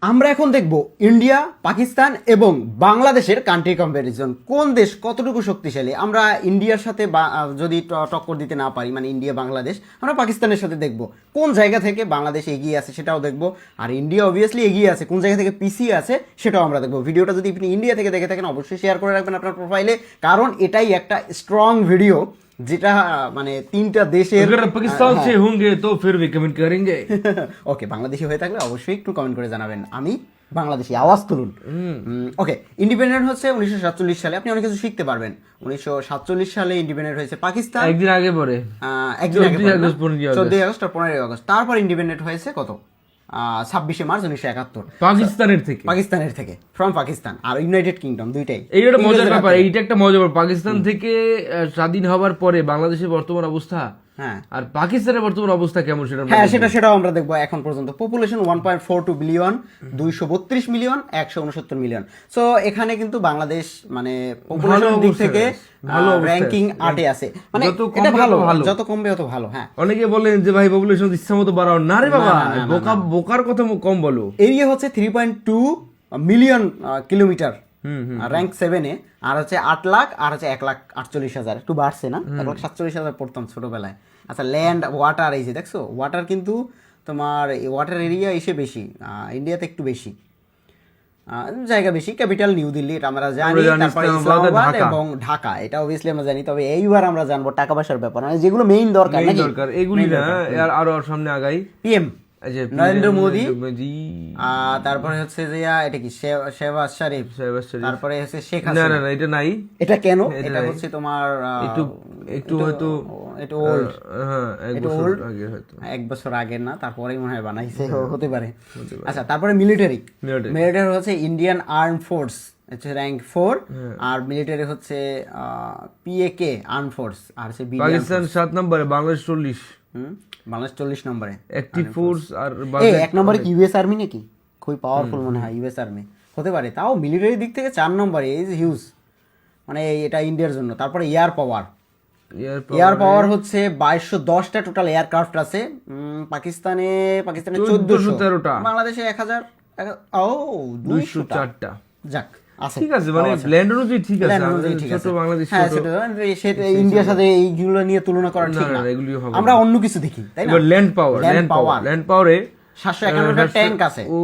আমরা এখন দেখব ইন্ডিয়া, পাকিস্তান এবং বাংলাদেশের কান্ট্রি কম্প্যারিজন। কোন দেশ কতটুকু শক্তিশালী। আমরা ইন্ডিয়ার সাথে যদি টক্কর দিতে না পারি, মানে ইন্ডিয়া বাংলাদেশ, আমরা পাকিস্তানের সাথে দেখব কোন জায়গা থেকে বাংলাদেশ এগিয়ে আছে সেটাও দেখব। আর ইন্ডিয়া অবভিয়াসলি এগিয়ে আছে, কোন জায়গা থেকে পিছিয়ে আছে সেটাও আমরা দেখব। ভিডিওটা যদি আপনি ইন্ডিয়া থেকে দেখে থাকেন অবশ্যই শেয়ার করে রাখবেন আপনার প্রোফাইলে, কারণ এটাই একটা স্ট্রং ভিডিও যেটা মানে তিনটা দেশের। अगर पाकिस्तान से होंगे तो फिर भी कमेंट करेंगे। ওকে, বাংলাদেশি হয়ে থাকলে অবশ্যই একটু কমেন্ট করে জানাবেন আমি বাংলাদেশি, আওয়াজ তুলুন। ওকে, ইন্ডিপেন্ডেন্ট হচ্ছে 1947 সালে। আপনি অনেক কিছু শিখতে পারবেন। 1947 সালে ইন্ডিপেন্ডেন্ট হয়েছে পাকিস্তান, একদিন আগে পরে একদিন আগে 14 আগস্ট, 14 আগস্ট আর 15 আগস্ট। তারপর ইন্ডিপেন্ডেন্ট হয়েছে কত, 26 মার্চ 1971 পাকিস্তানের থেকে, ফ্রম পাকিস্তান আর ইউনাইটেড কিংডম দুইটাই। এইটা একটা মজার ব্যাপার, এইটা একটা মজার ব্যাপার। পাকিস্তান থেকে স্বাধীন হওয়ার পরে বাংলাদেশের বর্তমান অবস্থা, হ্যাঁ, আর পাকিস্তানের বর্তমান অবস্থা কেমন সেটা হ্যাঁ সেটাও আমরা দেখবো। এখন পর্যন্ত population 1.42 billion, 232 million, 169 million. So এখানে কিন্তু বাংলাদেশ মানে পপুলেশন দিক থেকে র‍্যাঙ্কিং 8 এ আছে। মানে এটা ভালো, যত কমবে তত ভালো। হ্যাঁ, অনেকে বলেন যে ভাই পপুলেশন ইচ্ছা মতো বাড়াও না রে বাবা, বোকার কথা কম বলো। এরিয়া হচ্ছে 3.2 মিলিয়ন কিলোমিটার, র্যাঙ্ক 7 এ। আর হচ্ছে 8 লাখ, আর হচ্ছে 1,48,000, একটু বাড়ছে না, 1,47,000 পড়তাম ছোটবেলায়। আচ্ছা, ল্যান্ড ওয়াটার এই যে দেখছো, ওয়াটার কিন্তু তোমার ওয়াটার এরিয়া এসে বেশি, ইন্ডিয়াতে একটু বেশি, জায়গা বেশি। ক্যাপিটাল নিউ দিল্লি, এটা আমরা জানি। তারপরে ইসলামাবাদ এবং ঢাকা, এটা অবভিয়াসলি আমরা জানি। তবে এইবার আমরা জানবো টাকা পয়সার ব্যাপার, মানে যেগুলো মেইন দরকার, এগুলি না, আরো সামনে আগাই। পিএম নরেন্দ্র মোদী, তারপরে হচ্ছে যে এটা কি শেহবাজ শরীফ, তারপরে হচ্ছে শেখ হাসিনা। না এটা নাই। এটা কেন? এটা হচ্ছে তোমার একটু হয়তো এটা ওল্ড, হ্যাঁ, এক বছর আগে না, তারপরেই মনে হয় বানাইছে, হতে পারে। আচ্ছা, তারপরে মিলিটারি হচ্ছে ইন্ডিয়ান আর্ম ফোর্স, হচ্ছে র্যাঙ্ক 4, আর মিলিটারি হচ্ছে পিএকে আর্ম ফোর্স, আর হচ্ছে পাকিস্তান 7 নম্বরে, বাংলাদেশ 40, বাংলাদেশ 40 নম্বরে অ্যাক্টিভ ফোর্স। আর এক নম্বরে কি ইউএস আর্মি নাকি? খুবই পাওয়ারফুল মনে হয় ইউএস আর্মি, হতে পারে। তাও মিলিটারি দিক থেকে 4 নম্বরে, ইজ হিউজ, মানে এটা ইন্ডিয়ার জন্য। তারপরে এয়ার পাওয়ার হচ্ছে 2210টা টোটাল এয়ারক্রাফট আছে। পাকিস্তানে 1413টা, বাংলাদেশে 1204টা। যাক, ঠিক আছে, মানে ব্ল্যান্ড অনুযায়ী ঠিক আছে। ছোট বাংলাদেশ, সেটা ইন্ডিয়ার সাথে এইগুলো নিয়ে তুলনা করা ঠিক না, আমরা অন্য কিছু দেখি, তাই না? ল্যান্ড পাওয়ারে 751টা ট্যাঙ্ক আছে, ও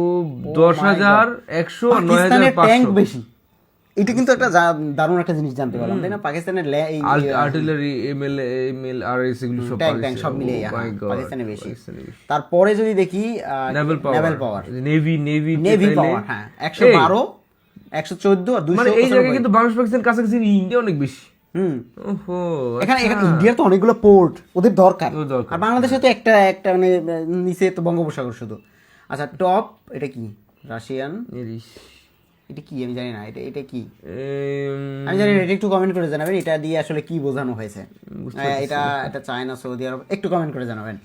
10,100, পাকিস্তানের ট্যাঙ্ক বেশি। এটা কিন্তু একটা দারুণ একটা জিনিস জানতে পারলাম, তাই না? পাকিস্তানের আর্টিলারি, এমএল আর এস এগুলো সব ট্যাঙ্ক সব মিলে পাকিস্তানে বেশি। তারপরে যদি দেখি নেভাল পাওয়ার, নেভি পাওয়ার, হ্যাঁ 112, 114 আর 200। মানে এই জায়গায় কিন্তু বাংলাদেশ পাকিস্তান কাছাকাছি, ইন্ডিয়া অনেক বেশি। এখানে ইন্ডিয়ার তো অনেকগুলো পোর্ট, ওদের দরকার। আর বাংলাদেশে তো একটা মানে নিচে তো বঙ্গোপসাগর শুধু। আচ্ছা, টপ এটা কি? রাশিয়ান, এটা কি আমি জানি না, এটা কি আমি জানি না, এটা একটু কমেন্ট করে জানাবেন। এটা দিয়ে আসলে কি বোঝানো হয়েছে, এটা চায়না, সৌদি আরব, একটু কমেন্ট করে জানাবেন।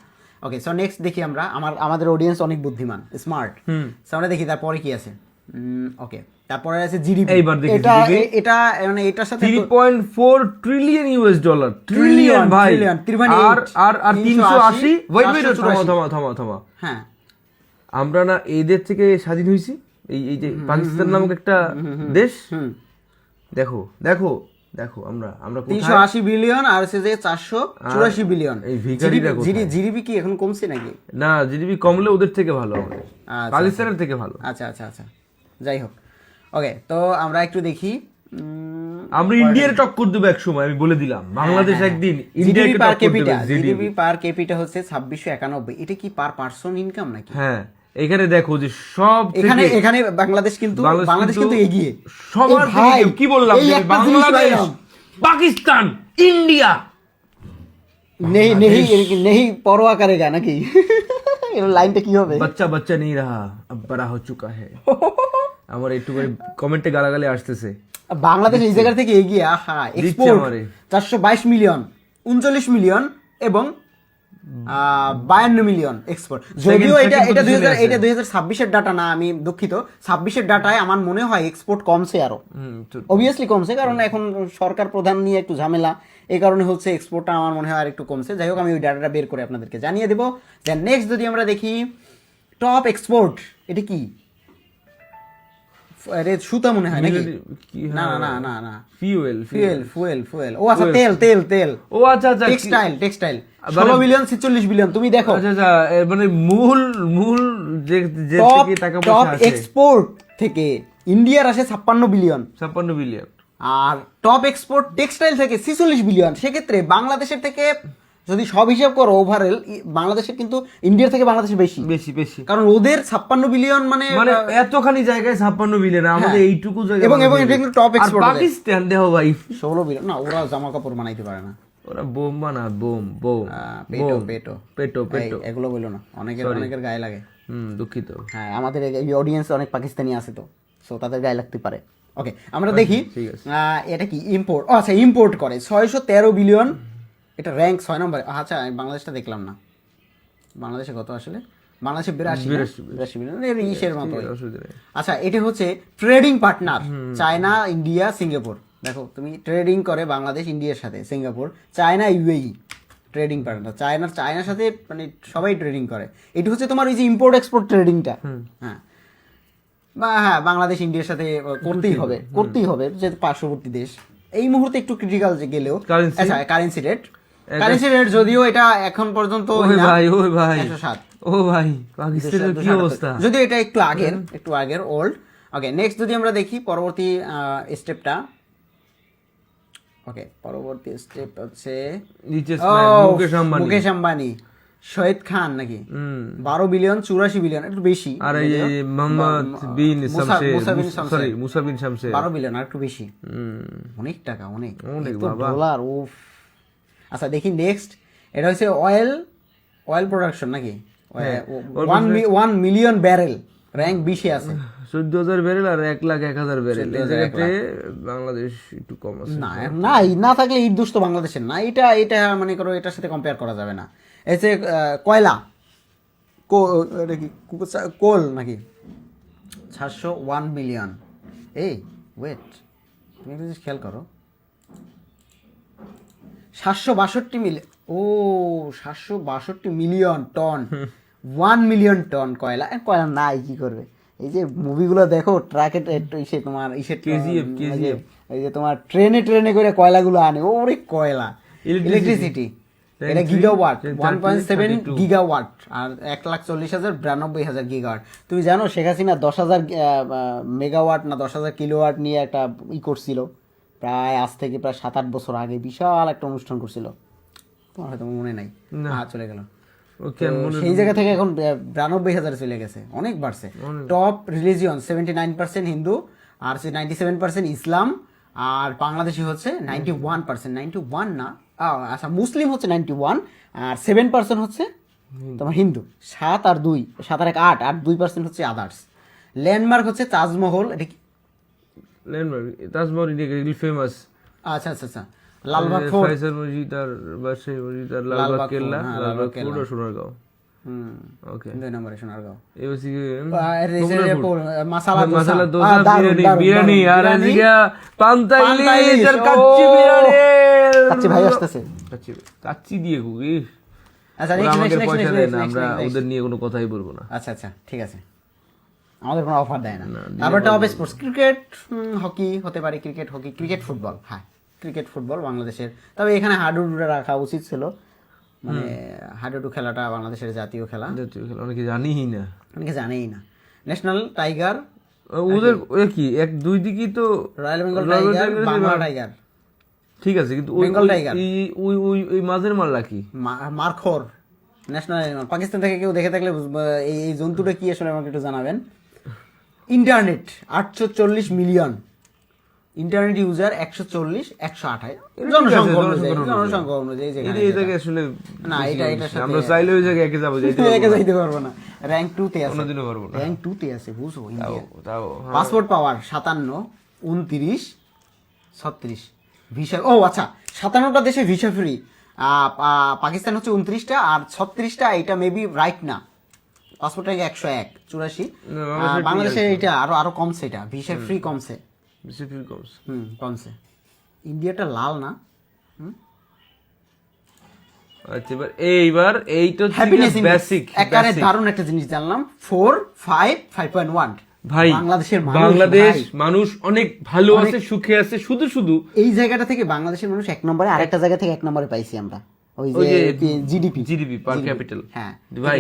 ওকে, সো নেক্সট দেখি আমরা। আমাদের অডিয়েন্স অনেক বুদ্ধিমান, স্মার্ট। সো আমরা দেখি তারপরে কি আছে। ওকে, তারপরে আছে জিডিপি। এটা মানে এটার সাথে 3.4 ট্রিলিয়ন ইউএস ডলার, ট্রিলিয়ন ভাই। আর 380, ওয়েট থামা। হ্যাঁ, আমরা না এই দেশ থেকে স্বাধীন হইছি, এই যে পাকিস্তান নামক একটা দেশ। দেখো আমরা 380 বিলিয়ন, আর হচ্ছে যে 484 বিলিয়ন। এই ভিখারিরা জিডিপি কি এখন কমছে নাকি? না, জিডিপি কমলে ওদের থেকে ভালো, পাকিস্তানের থেকে ভালো। আচ্ছা, যাই হোক। ওকে, তো আমরা একটু দেখি। আমরা ইন্ডিয়ার টক্কর দেব এক সময়, আমি বলে দিলাম। বাংলাদেশ একদিন ইন্ডিয়াকে টক্কর দেবে। জিডিপি পার ক্যাপিটা হচ্ছে 2691। এটা কি পার পারসন ইনকাম নাকি? হ্যাঁ, এখানে দেখো যে সব এখানে বাংলাদেশ কিন্তু এগিয়ে সবার থেকে। কি বললাম, বাংলাদেশ, পাকিস্তান, ইন্ডিয়া নেহি পরোয়া করেগা নাকি? এর লাইনটা কি হবে? বাচ্চা নেই রাহা, আব বড়া হো চুকা হ্যায়। আমার একটু করে কমেন্টে গালাগালি আসতেছে। বাংলাদেশ এই জায়গা থেকে এগিয়ে। এক্সপোর্ট 422 মিলিয়ন, 39 মিলিয়ন এবং 52 মিলিয়ন এক্সপোর্ট। যদিও এটা 2026-এর ডাটা না, আমি দুঃখিত। 26-এর ডাটায় আমার মনে হয় এক্সপোর্ট কমছে, আরো অবভিয়াসলি কমছে, কারণ এখন সরকার প্রধান নিয়ে একটু ঝামেলা, এই কারণে হচ্ছে এক্সপোর্টটা আমার মনে হয় আর একটু কমছে। যাই হোক, আমি ওই ডাটাটা বের করে আপনাদেরকে জানিয়ে দেবো। দেন নেক্সট যদি আমরা দেখি টপ এক্সপোর্ট, এটা কি? আরে সুতা মনে হয় নাকি? না না না না, ফুয়েল। ও আচ্ছা, তেল। ও আচ্ছা, টেক্সটাইল 16 বিলিয়ন 46 বিলিয়ন। তুমি দেখো আচ্ছা, মানে মূল যে থেকে টাকা টপ পয়সা আসে, এক্সপোর্ট থেকে ইন্ডিয়ার আসে 56 বিলিয়ন, আর টপ এক্সপোর্ট টেক্সটাইল থেকে 46 বিলিয়ন। সেক্ষেত্রে বাংলাদেশের থেকে যদি সব হিসাব করো ওভারঅল, বাংলাদেশের কিন্তু ইন্ডিয়ার থেকে বাংলাদেশের বেশি, কারণ ওদের 56 বিলিয়ন মানে এতখানি জায়গায় 56 বিলিয়ন, আমাদের এইটুকু জায়গা, এবং এটা কিন্তু টপ এক্সপোর্ট। পাকিস্তান দেখো ভাই 16 বিলিয়ন। না, ওরা জামা কাপড় বানাইতে পারে না, ওরা বোম বানা, বোম পেটো এগুলো বলো না, অনেকের গায়ে লাগে। দুঃখিত। হ্যাঁ, আমাদের এই অডিয়েন্স অনেক পাকিস্তানি আছে, তো সো তাদের গায়ে লাগতে পারে। ওকে, আমরা দেখি এটা কি ইম্পোর্ট। আচ্ছা, ইম্পোর্ট করে 613 বিলিয়ন, এটা র্যাঙ্ক 6 নম্বরে। আচ্ছা, আমি বাংলাদেশটা দেখলাম না, বাংলাদেশে কত আসলে? বাংলাদেশে 82 বিলিয়ন, ইসের মতো। আচ্ছা, এটা হচ্ছে trading partner, China, India, Singapore. দেখো তুমি, ট্রেডিং করে বাংলাদেশ ইন্ডিয়ার সাথে, Singapore, China, UAE trading partner. চায়নার সাথে মানে সবাই ট্রেডিং করে। এটা হচ্ছে তোমার ওই যে ইম্পোর্ট এক্সপোর্ট ট্রেডিংটা। হ্যাঁ, হ্যাঁ, বাংলাদেশ ইন্ডিয়ার সাথে করতেই হবে যেহেতু পার্শ্ববর্তী দেশ। এই মুহূর্তে একটু ক্রিটিক্যাল যে গেলেও, আচ্ছা, কারেন্সি রেট যদিও এটা এখন পর্যন্ত 107। ও ভাই, পাকিস্তানের কি অবস্থা, যদিও এটা একটু আগের ওল্ড। ওকে, নেক্সট যদি আমরা দেখি পরবর্তী স্টেপটা। ওকে, পরবর্তী স্টেপ হচ্ছে মুকেশ আম্বানি, শহীদ খান নাকি 12 বিলিয়ন 84 বিলিয়ন, একটু বেশি। আর এই মোহাম্মদ বিন শামসের, মুসা বিন শামসের 12 বিলিয়ন, আর একটু বেশি। অনেক টাকা, অনেক ডলার। ওফ। আচ্ছা, দেখি নেক্সট, এটা হচ্ছে অয়েল প্রোডাকশন নাকি, 1 মিলিয়ন ব্যারেল, র্যাঙ্ক 20 আছে। 14,000 ব্যারেল আর 1,01,000 ব্যারেল। এই জায়গাতে বাংলাদেশ একটু কম আছে। না থাকলে ঈদ দুষ্ট বাংলাদেশের না, এটা মনে করো এটার সাথে কম্পেয়ার করা যাবে না। এসে কয়লা, কোল নাকি 701 মিলিয়ন। এই ওয়েট, তুমি একটু খেয়াল করো, 762 মিলিয়ন। ও, 762 মিলিয়ন টন, 1 মিলিয়ন টন কয়লা নাই, কি করবে? এই যে মুভিগুলো দেখো, ট্রাকে তোমার এই যে তোমার ট্রেনে করে কয়লাগুলো আনে, ওরে কয়লা, ইলেকট্রিসিটি, এটা গিগাওয়াট, 1.7 গিগাওয়াট, আর 1,40,000 গিগাওয়াট। তুমি জানো শেখ হাসিনা 10,000 মেগাওয়াট না 10,000 কিলোওয়াট নিয়ে একটা করছিল, প্রায় আজ থেকে প্রায় 7-8 বছর আগে, বিশাল একটা অনুষ্ঠান করছিল, তোমার হয়তো মনে নাই, চলে গেল। সেই জায়গা থেকে এখন 92,000 চলে গেছে, অনেক বাড়ছে। টপ রিলিজিয়ন 79% হিন্দু, আর 97% ইসলাম, আর বাংলাদেশি হচ্ছে 91%, 91 না, আচ্ছা, মুসলিম হচ্ছে 91, আর 7% হচ্ছে তোমার হিন্দু, 7 আর 2, 7 আর 1 8, আর 2% হচ্ছে আদার্স। ল্যান্ডমার্ক হচ্ছে তাজমহল, এটা কি তাজমহল ইন্ডিয়া ফেমাস। আচ্ছা, লালবাগ ফোর্ট, ফয়সাল মসজিদ আর বাদশাহী মসজিদ আর লালবাগ কেল্লা, লালবাগ ফোর্ট আর সোনারগাঁও। ওকে, 2 নম্বরে সোনারগাঁও। মাসালা দোসা, বিরিয়ানি, আর এদিকে পান্তা ইলিশ আর কাচ্চি বিরিয়ানি। কাচ্চি ভাই আসতেছে, কাচ্চি দিয়ে কুকি। আচ্ছা, আমরা ওদের নিয়ে কোনো কথাই বলবো না। আচ্ছা, ঠিক আছে, আমাদের কোনো অফার দেয় না। তারপর টপ স্পোর্টস, ক্রিকেট, হকি হতে পারে, ক্রিকেট, ফুটবল। হ্যাঁ, ক্রিকেট, ফুটবল বাংলাদেশের। তবে এখানে হাডুডুটা রাখা উচিত ছিল, মানে হাডুডু খেলাটা বাংলাদেশের জাতীয় খেলা, অনেকে জানেই না। ন্যাশনাল টাইগার, ওদের কি এক দুই দিকই তো, royal Bengal tiger, Bangla tiger, ঠিক আছে, কিন্তু বেঙ্গল টাইগার, ওই মাঝের মাল্লা কি মারখোর ন্যাশনাল অ্যানিমাল। পাকিস্তান থেকে কেউ দেখে থাকলে এই জন্তুটা কি আসলে আমাকে একটু জানাবেন। ইন্টারনেট 840 মিলিয়ন, ইন্টারনেট ইউজার 140, 128 জনসংখ্যা অনুযায়ী। আসলে না, এটা আমরা চাইলে ওই জায়গায় একে যাইতে পারবো না। র্যাঙ্ক 2 তে আছে, র্যাঙ্ক 2 তে আছে, বুঝো। পাসপোর্ট পাওয়ার 57, 29, 36 ভিসা। ও আচ্ছা, 57টা দেশে ভিসা ফ্রি। পাকিস্তান হচ্ছে 29টা, আর 36টা এটা মেবি রাইট না, পাসপোর্ট 101, 84। বাংলাদেশে এটা আরো কমছে, এটা ভিসা ফ্রি কমছে। কমছে। ইন্ডিয়াটা লাল না। আচ্ছা, এইবার এইটা বেসিক একারে দারুণ একটা জিনিস জানলাম, 4, 5, 5.1 ভাই বাংলাদেশ মানুষ অনেক ভালো আছে, সুখে আছে, শুধু শুধু এই জায়গাটা থেকে বাংলাদেশের মানুষ 1 নম্বরে, আরেকটা জায়গা থেকে 1 নম্বরে পাইছি আমরা, ওই যে জিডিপি পার ক্যাপিটাল। হ্যাঁ ভাই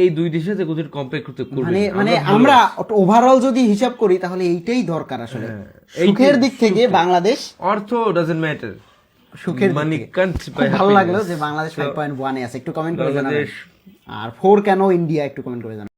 এই দুই দেশের সাথে কোথাও কম্পেয়ার করতে করবে মানে আমরা ওভারঅল যদি হিসাব করি তাহলে এইটাই দরকার আসলে। সুখের দিক থেকে বাংলাদেশ, অর্থ ডাজন্ট ম্যাটার, সুখের মানি কান্ট বাই। ভালো লাগলো যে বাংলাদেশ 5.1 এ আছে, একটু কমেন্ট করে জানাবেন। আর 4 কেন ইন্ডিয়া, একটু কমেন্ট করে জানাবেন।